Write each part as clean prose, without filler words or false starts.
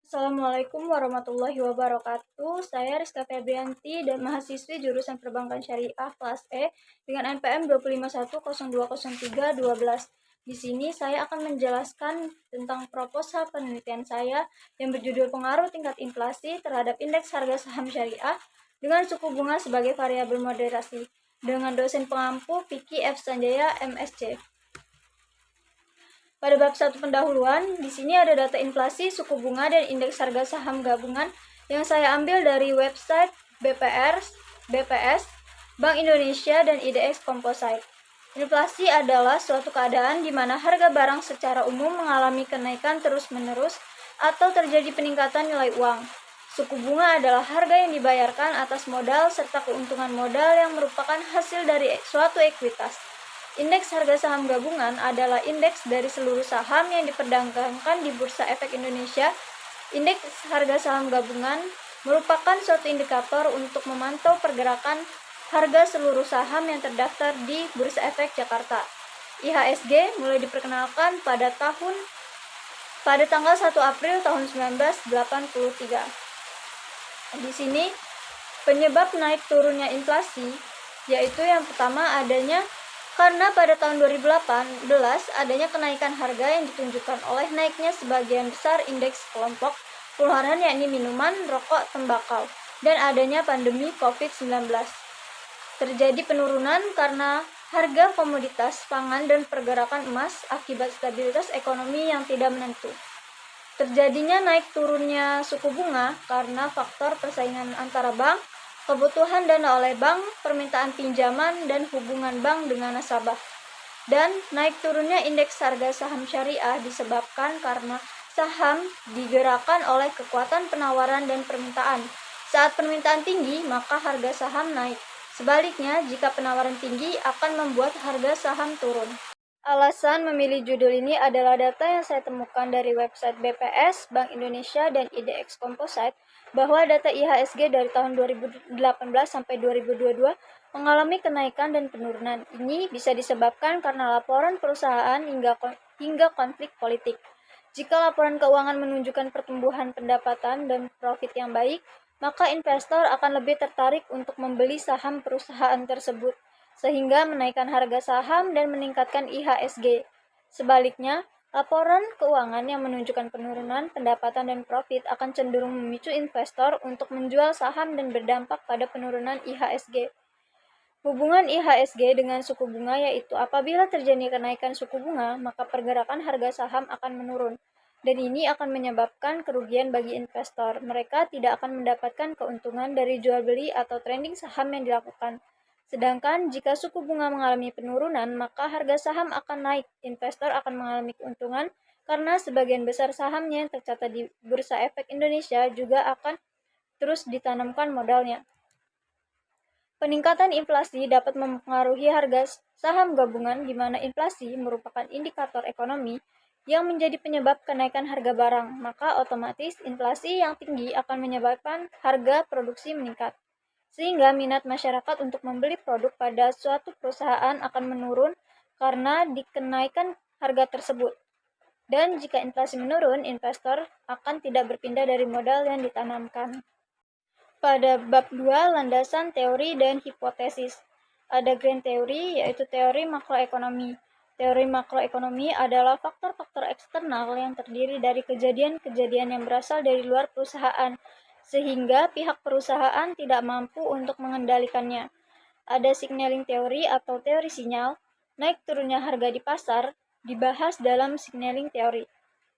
Assalamualaikum warahmatullahi wabarakatuh. Saya Rizka Febrianti dan mahasiswi jurusan Perbankan Syariah kelas E dengan NPM 251020312. Di sini saya akan menjelaskan tentang proposal penelitian saya yang berjudul Pengaruh Tingkat Inflasi terhadap Indeks Harga Saham Syariah dengan suku bunga sebagai variabel moderasi dengan dosen pengampu Vicky F. Sanjaya, MSc. Pada bab 1 pendahuluan, di sini ada data inflasi, suku bunga, dan indeks harga saham gabungan yang saya ambil dari website BPS, Bank Indonesia, dan IDX Composite. Inflasi adalah suatu keadaan di mana harga barang secara umum mengalami kenaikan terus-menerus atau terjadi peningkatan nilai uang. Suku bunga adalah harga yang dibayarkan atas modal serta keuntungan modal yang merupakan hasil dari suatu ekuitas. Indeks harga saham gabungan adalah indeks dari seluruh saham yang diperdagangkan di Bursa Efek Indonesia. Indeks harga saham gabungan merupakan suatu indikator untuk memantau pergerakan harga seluruh saham yang terdaftar di Bursa Efek Jakarta. IHSG mulai diperkenalkan pada tanggal 1 April tahun 1983. Di sini penyebab naik turunnya inflasi yaitu yang pertama adanya karena pada tahun 2018 adanya kenaikan harga yang ditunjukkan oleh naiknya sebagian besar indeks kelompok pengeluaran yakni minuman, rokok, tembakau, dan adanya pandemi COVID-19. Terjadi penurunan karena harga komoditas pangan dan pergerakan emas akibat stabilitas ekonomi yang tidak menentu. Terjadinya naik turunnya suku bunga karena faktor persaingan antara bank, kebutuhan dana oleh bank, permintaan pinjaman, dan hubungan bank dengan nasabah. Dan naik turunnya indeks harga saham syariah disebabkan karena saham digerakkan oleh kekuatan penawaran dan permintaan. Saat permintaan tinggi, maka harga saham naik. Sebaliknya, jika penawaran tinggi akan membuat harga saham turun. Alasan memilih judul ini adalah data yang saya temukan dari website BPS, Bank Indonesia, dan IDX Composite bahwa data IHSG dari tahun 2018 sampai 2022 mengalami kenaikan dan penurunan. Ini bisa disebabkan karena laporan perusahaan hingga konflik politik. Jika laporan keuangan menunjukkan pertumbuhan pendapatan dan profit yang baik, maka investor akan lebih tertarik untuk membeli saham perusahaan tersebut, sehingga menaikkan harga saham dan meningkatkan IHSG. Sebaliknya, laporan keuangan yang menunjukkan penurunan pendapatan dan profit akan cenderung memicu investor untuk menjual saham dan berdampak pada penurunan IHSG. Hubungan IHSG dengan suku bunga yaitu apabila terjadi kenaikan suku bunga, maka pergerakan harga saham akan menurun. Dan ini akan menyebabkan kerugian bagi investor. Mereka tidak akan mendapatkan keuntungan dari jual beli atau trading saham yang dilakukan. Sedangkan jika suku bunga mengalami penurunan, maka harga saham akan naik. Investor akan mengalami keuntungan karena sebagian besar sahamnya yang tercatat di Bursa Efek Indonesia juga akan terus ditanamkan modalnya. Peningkatan inflasi dapat mempengaruhi harga saham gabungan di mana inflasi merupakan indikator ekonomi yang menjadi penyebab kenaikan harga barang, maka otomatis inflasi yang tinggi akan menyebabkan harga produksi meningkat. Sehingga minat masyarakat untuk membeli produk pada suatu perusahaan akan menurun karena dikenaikan harga tersebut. Dan jika inflasi menurun, investor akan tidak berpindah dari modal yang ditanamkan. Pada bab 2, landasan teori dan hipotesis. Ada grand teori, yaitu teori makroekonomi. Teori makroekonomi adalah faktor-faktor eksternal yang terdiri dari kejadian-kejadian yang berasal dari luar perusahaan, sehingga pihak perusahaan tidak mampu untuk mengendalikannya. Ada signaling teori atau teori sinyal. Naik turunnya harga di pasar dibahas dalam signaling teori,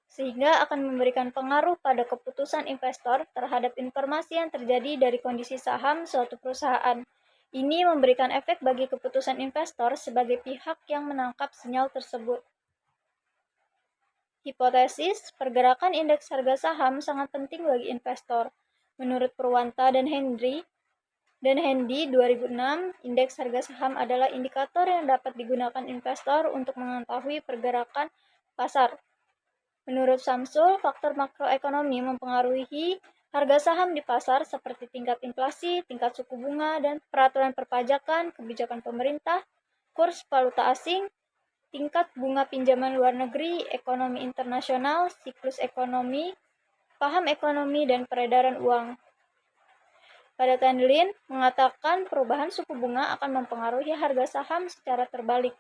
sehingga akan memberikan pengaruh pada keputusan investor terhadap informasi yang terjadi dari kondisi saham suatu perusahaan. Ini memberikan efek bagi keputusan investor sebagai pihak yang menangkap sinyal tersebut. Hipotesis, pergerakan indeks harga saham sangat penting bagi investor. Menurut Purwanta dan Hendy 2006, indeks harga saham adalah indikator yang dapat digunakan investor untuk mengetahui pergerakan pasar. Menurut Samsul, faktor makroekonomi mempengaruhi harga saham di pasar seperti tingkat inflasi, tingkat suku bunga, dan peraturan perpajakan, kebijakan pemerintah, kurs valuta asing, tingkat bunga pinjaman luar negeri, ekonomi internasional, siklus ekonomi, paham ekonomi dan peredaran uang. Pada Tandlin mengatakan perubahan suku bunga akan mempengaruhi harga saham secara terbalik.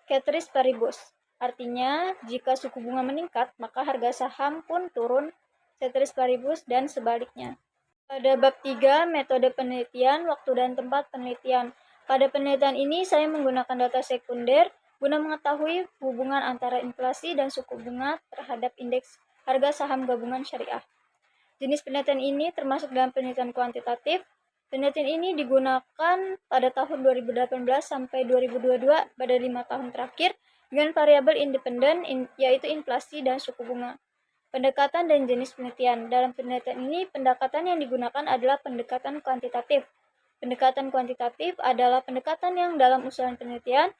Ceteris paribus, artinya jika suku bunga meningkat, maka harga saham pun turun. Ceteris paribus dan sebaliknya. Pada bab 3, metode penelitian, waktu dan tempat penelitian. Pada penelitian ini saya menggunakan data sekunder guna mengetahui hubungan antara inflasi dan suku bunga terhadap indeks harga saham gabungan syariah. Jenis penelitian ini termasuk dalam penelitian kuantitatif. Penelitian ini digunakan pada tahun 2018 sampai 2022 pada 5 tahun terakhir dengan variabel independen yaitu inflasi dan suku bunga. Pendekatan dan jenis penelitian. Dalam penelitian ini, pendekatan yang digunakan adalah pendekatan kuantitatif. Pendekatan kuantitatif adalah pendekatan yang dalam usulan penelitian,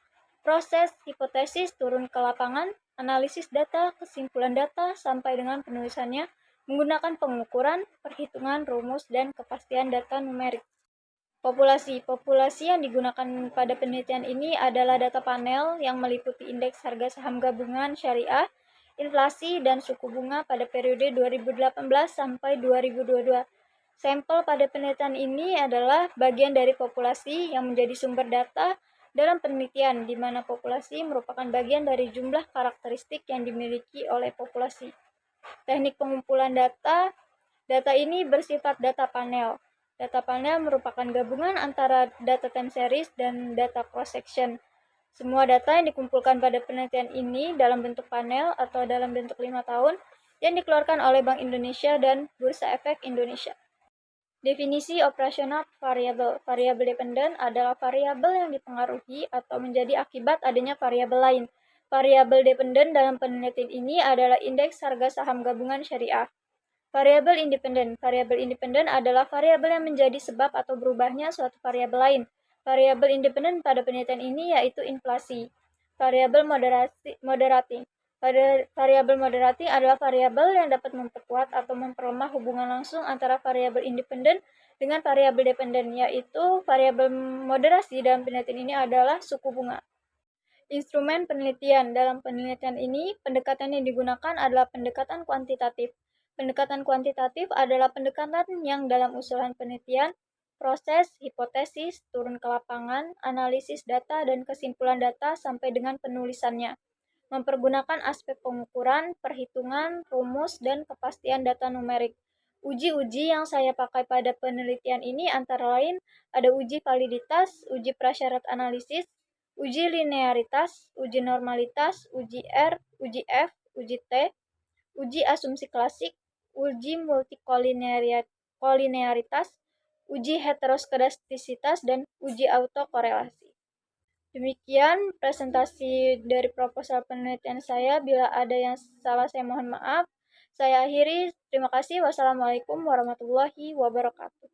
proses, hipotesis, turun ke lapangan, analisis data, kesimpulan data, sampai dengan penulisannya, menggunakan pengukuran, perhitungan, rumus, dan kepastian data numerik. Populasi yang digunakan pada penelitian ini adalah data panel yang meliputi indeks harga saham gabungan syariah, inflasi, dan suku bunga pada periode 2018 sampai 2022. Sampel pada penelitian ini adalah bagian dari populasi yang menjadi sumber data dalam penelitian, di mana populasi merupakan bagian dari jumlah karakteristik yang dimiliki oleh populasi. Teknik pengumpulan data ini bersifat data panel. Data panel merupakan gabungan antara data time series dan data cross-section. Semua data yang dikumpulkan pada penelitian ini dalam bentuk panel atau dalam bentuk 5 tahun yang dikeluarkan oleh Bank Indonesia dan Bursa Efek Indonesia. Definisi operasional variabel. Variabel dependen adalah variabel yang dipengaruhi atau menjadi akibat adanya variabel lain. Variabel dependen dalam penelitian ini adalah indeks harga saham gabungan syariah. Variabel independen. Variabel independen adalah variabel yang menjadi sebab atau berubahnya suatu variabel lain. Variabel independen pada penelitian ini yaitu inflasi. Variabel moderating. Variabel moderating adalah variabel yang dapat memperkuat atau memperlemah hubungan langsung antara variabel independen dengan variabel dependen, yaitu variabel moderasi dalam penelitian ini adalah suku bunga. Instrumen penelitian. Dalam penelitian ini, pendekatan yang digunakan adalah pendekatan kuantitatif. Pendekatan kuantitatif adalah pendekatan yang dalam usulan penelitian, proses, hipotesis, turun ke lapangan, analisis data, dan kesimpulan data sampai dengan penulisannya. Mempergunakan aspek pengukuran, perhitungan, rumus, dan kepastian data numerik. Uji-uji yang saya pakai pada penelitian ini antara lain ada uji validitas, uji prasyarat analisis, uji linearitas, uji normalitas, uji R, uji F, uji T, uji asumsi klasik, uji multikolinearitas, uji heteroskedastisitas, dan uji autokorelasi. Demikian presentasi dari proposal penelitian saya. Bila ada yang salah, saya mohon maaf. Saya akhiri. Terima kasih. Wassalamualaikum warahmatullahi wabarakatuh.